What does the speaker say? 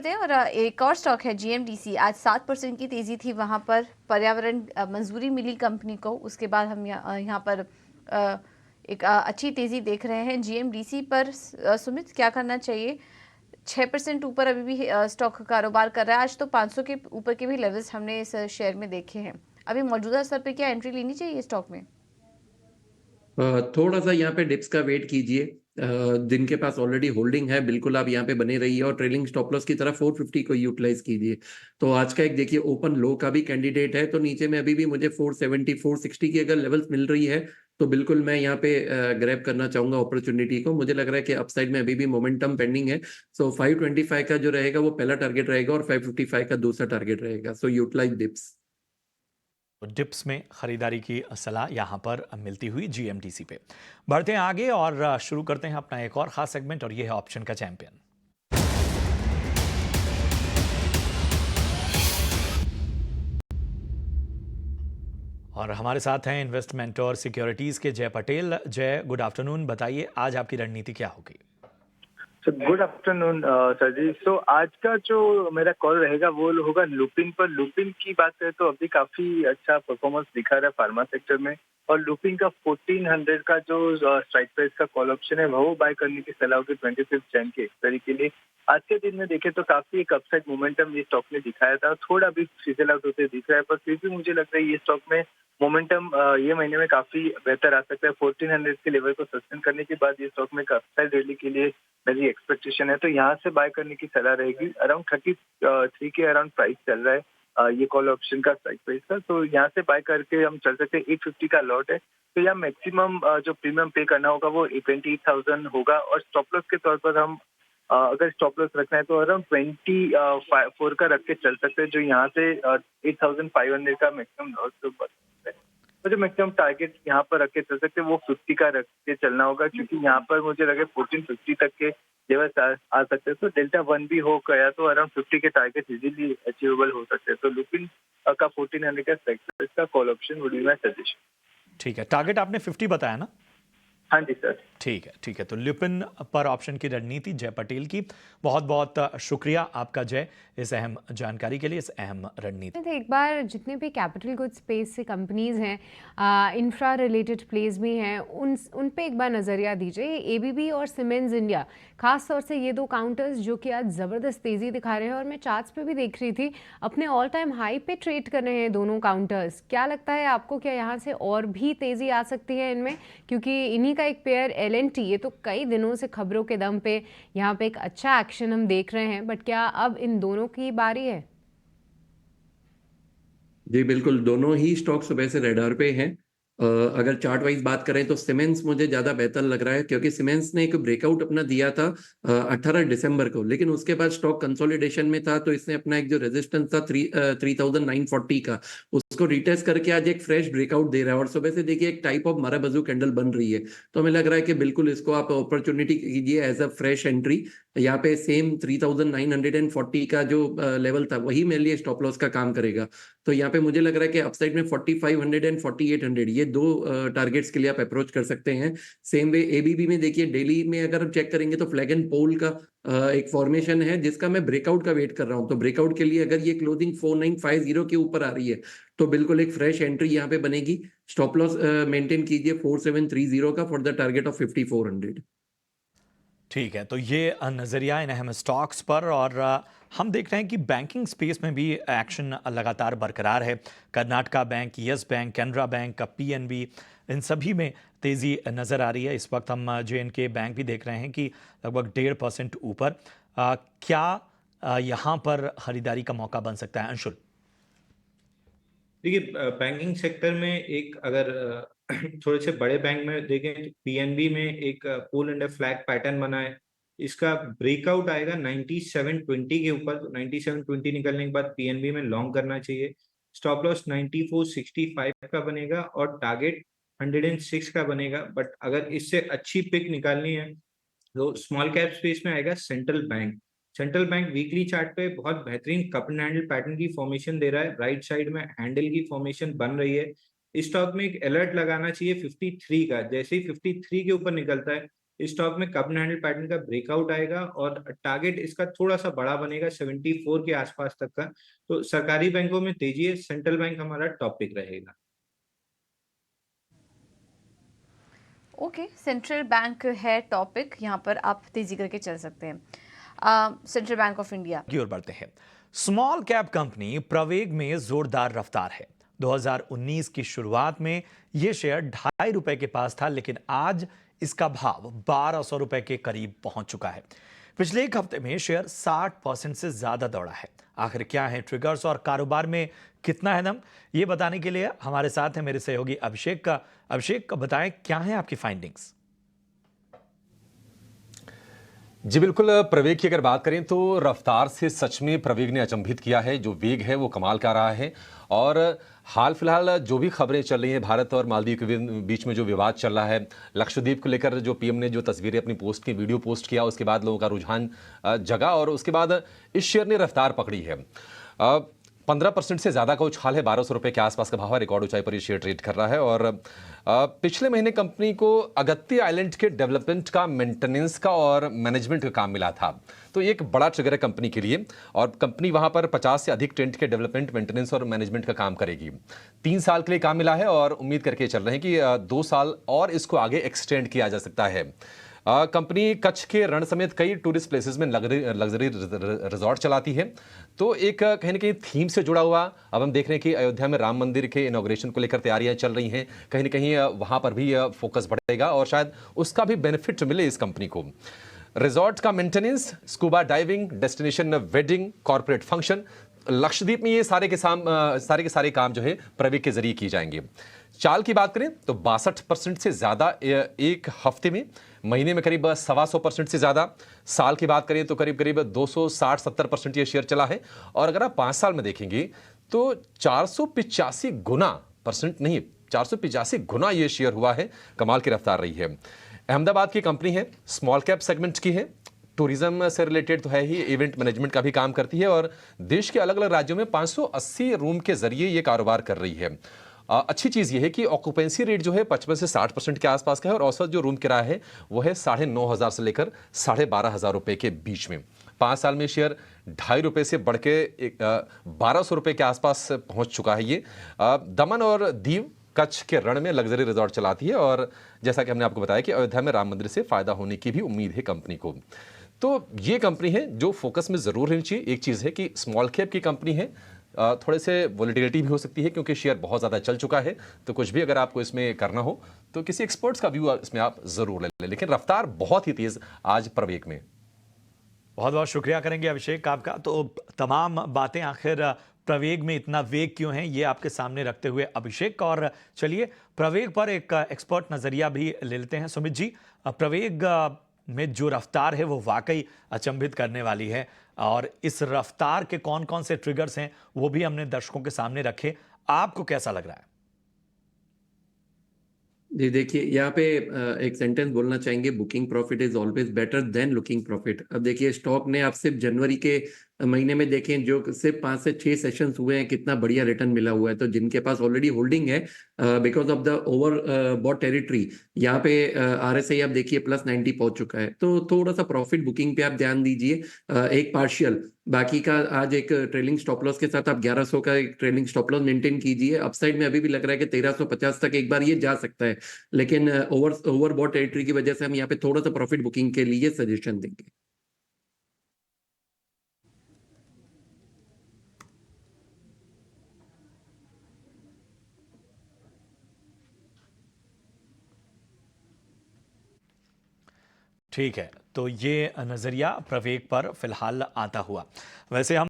हैं और एक और स्टॉक है जीएमडीसी। आज 7% की तेजी थी, वहां पर पर्यावरण मंजूरी मिली कंपनी को, उसके बाद हम यहाँ पर एक अच्छी तेजी देख रहे हैं जीएमडीसी पर। सुमित, क्या करना चाहिए? 6% ऊपर अभी भी स्टॉक कारोबार कर रहा है। आज तो 500 के ऊपर के भी लेवल्स हमने इस शेयर में देखे हैं। अभी मौजूदा स्तर पे क्या एंट्री लेनी चाहिए स्टॉक में? थोड़ा सा यहाँ पे डिप्स का वेट कीजिए। जिनके पास ऑलरेडी होल्डिंग है, बिल्कुल आप यहाँ पे बने रहिए और ट्रेलिंग स्टॉप लॉस की तरफ 450 को यूटिलाइज कीजिए। तो आज का एक देखिए ओपन लो का भी कैंडिडेट है, तो नीचे में अभी भी मुझे 470 460 की अगर लेवल्स मिल रही है तो बिल्कुल मैं यहाँ पे ग्रैब करना चाहूंगा अपॉर्चुनिटी को। मुझे लग रहा है कि अपसाइड में अभी भी मोमेंटम पेंडिंग है। सो 525 का जो रहेगा वो पहला टारगेट रहेगा और 555 का दूसरा टारगेट रहेगा। सो यूटिलाइज डिप्स। तो डिप्स में खरीदारी की सलाह यहां पर मिलती हुई जीएमटीसी पे। बढ़ते हैं आगे और शुरू करते हैं अपना एक और खास सेगमेंट, और ये है ऑप्शन का चैंपियन। और हमारे साथ हैं इन्वेस्टमेंट और सिक्योरिटीज के जय पटेल। जय, गुड आफ्टरनून। बताइए आज आपकी रणनीति क्या होगी? गुड आफ्टरनून सर जी। सो आज का जो मेरा कॉल रहेगा वो होगा लुपिन पर। लुपिन की बात करें तो अभी काफी अच्छा परफॉर्मेंस दिखा रहा है फार्मा सेक्टर में, और लुपिन का 1400 का जो स्ट्राइक प्राइस का कॉल ऑप्शन है वो बाय करने की सलाह होगी 25 जैन के एक्सपायरी के लिए। आज के दिन में देखें तो काफी एक अपसाइड मोमेंटम ये स्टॉक ने दिखाया था, थोड़ा भी फिजल आउट होते दिख रहा है, पर फिर भी मुझे लगता है ये स्टॉक में मोमेंटम ये महीने में काफी बेहतर आ सकता है। 1400 के लेवल को सस्टेन करने के बाद ये स्टॉक में अपसाइड रैली के लिए मेरी एक्सपेक्टेशन है, तो यहाँ से बाय करने की सलाह रहेगी। अराउंड 33 के अराउंड प्राइस चल रहा है ये कॉल ऑप्शन का स्ट्राइक प्राइस का, तो यहाँ से बाय करके हम चल सकते हैं। 850 का लॉट है, तो यहाँ मैक्सिमम जो प्रीमियम पे करना होगा वो 28,000 होगा, और स्टॉप लॉस के तौर पर हम अगर स्टॉप लॉस रखना है तो अराउंड 24 का रख के चल सकते हैं, जो यहाँ से 8,500 का मैक्सिमम लॉस बन सकता है। तो जो मैक्सिमम टारगेट यहाँ पर रख के चल सकते हैं वो 50 का रख के चलना होगा, क्योंकि यहाँ पर मुझे लगे 1450 तक के लेवल आ सकते हैं। तो डेल्टा 1 भी हो गया तो अराउंड 50 के टारगेट इजीली अचीवेबल हो सकते हैं। तो लुपिन का 1400 का सेक्टर का call option would be my suggestion. ठीक है, टारगेट आपने 50 बताया ना? हाँ जी सर। ठीक है, ठीक है। तो लुपिन पर ऑप्शन की रणनीति जय पटेल की। बहुत बहुत शुक्रिया आपका जय, इस अहम जानकारी के लिए, इस अहम रणनीति। तो एक बार जितने भी कैपिटल गुड स्पेस से कंपनीज हैं, इंफ्रा रिलेटेड प्लेस भी हैं, उन पे एक बार नज़रिया दीजिए। एबीबी और सीमेंस इंडिया, खास तौर से ये दो काउंटर्स जो कि आज ज़बरदस्त तेज़ी दिखा रहे हैं, और मैं चार्ट्स पे भी देख रही थी अपने ऑल टाइम हाई पे ट्रेड कर रहे हैं दोनों काउंटर्स। क्या लगता है आपको, क्या यहाँ से और भी तेज़ी आ सकती है इनमें? क्योंकि इन्हीं का एक पेयर एलएनटी, ये तो कई दिनों से खबरों के दम पे यहाँ पे एक अच्छा एक्शन हम देख रहे हैं, बट क्या अब इन दोनों की बारी है? जी बिल्कुल, दोनों ही स्टॉक सुबह से रेडार पे हैं। अगर चार्ट वाइज बात करें तो सीमेंस मुझे ज़्यादा बेहतर लग रहा है, क्योंकि सीमेंस ने एक ब्रेकआउट अपना दिया था 18 दिसंबर को, लेकिन उसके बाद स्टॉक कंसोलिडेशन में था, तो इसने अपना एक जो रेजिस्टेंस था 3940 का, उसको रिटेस्ट करके आज एक फ्रेश ब्रेकआउट दे रहा है, और सुबह से देखिए एक टाइप ऑफ माराबाजू कैंडल बन रही है। तो हमें लग रहा है कि बिल्कुल इसको आप अपॉर्चुनिटी कीजिए एज अ फ्रेश एंट्री। यहाँ पे सेम 3940 का जो लेवल था वही मेरे लिए स्टॉप लॉस का काम करेगा। तो यहाँ पे मुझे लग रहा है कि अपसाइड में 4500 एंड 4800 ये दो टारगेट्स के लिए आप अप्रोच कर सकते हैं। सेम वे एबीबी में देखिए, डेली में अगर हम चेक करेंगे तो फ्लैग एंड पोल का एक फॉर्मेशन है, जिसका मैं ब्रेकआउट का वेट कर रहा हूं। तो ब्रेकआउट के लिए अगर ये क्लोजिंग 4950 के ऊपर आ रही है तो बिल्कुल एक फ्रेश एंट्री यहाँ पे बनेगी। स्टॉप लॉस मेंटेन कीजिए 4730 का फॉर द टारगेट ऑफ 5400। ठीक है, तो ये नज़रिया इन अहम स्टॉक्स पर। और हम देख रहे हैं कि बैंकिंग स्पेस में भी एक्शन लगातार बरकरार है। Karnataka bank, Yes bank, Canara bank, PNB, इन सभी में तेज़ी नज़र आ रही है। इस वक्त हम जेएनके बैंक भी देख रहे हैं कि लगभग 1.5% ऊपर। क्या यहाँ पर खरीदारी का मौका बन सकता है, अंशुल? देखिए, बैंकिंग सेक्टर में एक अगर थोड़े से बड़े बैंक में देखें तो पीएनबी में एक पुल एंड फ्लैग पैटर्न बना है। इसका ब्रेकआउट आएगा 9720 के ऊपर। 9720 निकलने के बाद पीएनबी में लॉन्ग करना चाहिए। स्टॉप लॉस 9465 का बनेगा और टारगेट 106 का बनेगा। बट अगर इससे अच्छी पिक निकालनी है तो स्मॉल कैप स्पेस में आएगा central bank. Central bank weekly chart पे बहुत बेहतरीन कप एंड हैंडल पैटर्न की फॉर्मेशन दे रहा है। राइट साइड में हैंडल की फॉर्मेशन बन रही है। इस स्टॉक में एक अलर्ट लगाना चाहिए 53 का। जैसे ही 53 के ऊपर निकलता है इस स्टॉक में कप एंड हैंडल पैटर्न का ब्रेकआउट आएगा और टारगेट इसका थोड़ा सा बड़ा बनेगा 74 के आसपास तक का। तो सरकारी बैंकों में तेजी है, सेंट्रल बैंक हमारा टॉप पिक रहेगा। ओके, सेंट्रल बैंक है टॉपिक, यहाँ पर आप तेजी करके चल सकते हैं। सेंट्रल बैंक ऑफ इंडिया की ओर बढ़ते हैं। स्मॉल कैप कंपनी प्रवेग में जोरदार रफ्तार है। 2019 की शुरुआत में यह शेयर ₹2.5 के पास था, लेकिन आज इसका भाव 1200 रुपए के करीब पहुंच चुका है। पिछले एक हफ्ते में शेयर 60% से ज्यादा दौड़ा है। आखिर क्या है ट्रिगर्स और कारोबार में कितना है दम, ये बताने के लिए हमारे साथ है मेरे सहयोगी अभिषेक, बताएं क्या है आपकी फाइंडिंग्स। जी बिल्कुल, प्रवेग की अगर बात करें तो रफ्तार से सच में प्रवेग ने अचंभित किया है। जो वेग है वो कमाल का रहा है। और हाल फिलहाल जो भी खबरें चल रही हैं, भारत और मालदीव के बीच में जो विवाद चल रहा है, लक्षद्वीप को लेकर जो पीएम ने जो तस्वीरें अपनी पोस्ट की, वीडियो पोस्ट किया, उसके बाद लोगों का रुझान जगा और उसके बाद इस शेयर ने रफ्तार पकड़ी है। 15% से ज़्यादा का उछाल है, 1200 रुपये के आसपास का भाव है, रिकॉर्ड ऊंचाई पर ये शेयर ट्रेड कर रहा है। और पिछले महीने कंपनी को अगत्ती आइलैंड के डेवलपमेंट का, मेंटेनेंस का और मैनेजमेंट का काम मिला था। तो ये एक बड़ा ट्रिगर है कंपनी के लिए और कंपनी वहां पर 50 से अधिक टेंट के डेवलपमेंट, मेंटेनेंस और मैनेजमेंट का काम करेगी। 3 साल के लिए काम मिला है और उम्मीद करके चल रहे हैं कि 2 साल और इसको आगे एक्सटेंड किया जा सकता है। कंपनी कच्छ के रण समेत कई टूरिस्ट प्लेसेस में लग्जरी रिजॉर्ट चलाती है। तो एक कहीं ना कहीं थीम से जुड़ा हुआ, अब हम देख रहे हैं कि अयोध्या में राम मंदिर के इनॉग्रेशन को लेकर तैयारियां चल रही हैं, कहीं ना कहीं वहां पर भी फोकस बढ़ेगा और शायद उसका भी बेनिफिट मिले इस कंपनी को। रिजॉर्ट का maintenance, scuba diving, destination wedding, corporate function, Lakshadweep में ये सारे के सारे काम जो है प्रवेग के जरिए किए जाएंगे। चाल की बात करें तो 62% से ज्यादा एक हफ्ते में, महीने में करीब 125% से ज्यादा, साल की बात करें तो करीब 260-70% ये शेयर चला है। और अगर आप 5 साल में देखेंगे तो 485 गुना, परसेंट नहीं, 485 गुना ये शेयर हुआ है। कमाल की रफ्तार रही है। अहमदाबाद की कंपनी है, स्मॉल कैप सेगमेंट की है, टूरिज्म से रिलेटेड तो है ही, इवेंट मैनेजमेंट का भी काम करती है और देश के अलग अलग राज्यों में 580 रूम के जरिए ये कारोबार कर रही है। अच्छी चीज़ ये है कि ऑक्यूपेंसी रेट जो है 55 से 60% के आसपास का है और औसत जो रूम किराया है वो है 9,500 से लेकर 12,500 रुपए के बीच में। 5 साल में शेयर ₹2.5 से बढ़ के 1,200 रुपए के आसपास पहुंच चुका है। ये दमन और दीव, कच्छ के रण में लग्जरी रिजॉर्ट चलाती है और जैसा कि हमने आपको बताया कि अयोध्या में राम मंदिर से फायदा होने की भी उम्मीद है कंपनी को। तो ये कंपनी है जो फोकस में जरूर रहनी चाहिए। एक चीज़ है कि स्मॉल कैप की कंपनी है, थोड़े से वोलेटिलिटी भी हो सकती है क्योंकि शेयर बहुत ज़्यादा चल चुका है। तो कुछ भी अगर आपको इसमें करना हो तो किसी एक्सपर्ट्स का व्यू इसमें आप ज़रूर ले लें, लेकिन रफ्तार बहुत ही तेज़ आज प्रवेग में। बहुत बहुत शुक्रिया करेंगे अभिषेक आपका। तो तमाम बातें आखिर प्रवेग में इतना वेग क्यों है, ये आपके सामने रखते हुए अभिषेक। और चलिए प्रवेग पर एक एक्सपर्ट नज़रिया भी ले लेते हैं। सुमित जी, प्रवेग में जो रफ्तार है वो वाकई अचंभित करने वाली है और इस रफ्तार के कौन कौन से ट्रिगर्स हैं वो भी हमने दर्शकों के सामने रखे। आपको कैसा लग रहा है? जी देखिए, यहाँ पे एक सेंटेंस बोलना चाहेंगे, booking profit is always better than looking profit. अब देखिए स्टॉक ने आप सिर्फ जनवरी के महीने में देखें, जो सिर्फ 5 से 6 सेशंस हुए हैं, कितना बढ़िया रिटर्न मिला हुआ है। तो जिनके पास ऑलरेडी होल्डिंग है because of the over bought territory, यहाँ पे RSI आप देखिए +90 पहुंच चुका है। तो थोड़ा सा प्रॉफिट बुकिंग पे आप ध्यान दीजिए, एक पार्शियल, बाकी का आज एक ट्रेलिंग स्टॉप लॉस के साथ आप 1100 का एक ट्रेलिंग स्टॉप लॉस मेंटेन कीजिए। अपसाइड में अभी भी लग रहा है कि 1350 तक एक बार ये जा सकता है, लेकिन ओवर बॉट टेरिटरी की वजह से हम यहाँ पे थोड़ा सा प्रॉफिट बुकिंग के लिए सजेशन देंगे। ठीक है, तो ये नज़रिया प्रवेग पर फिलहाल आता हुआ। वैसे हम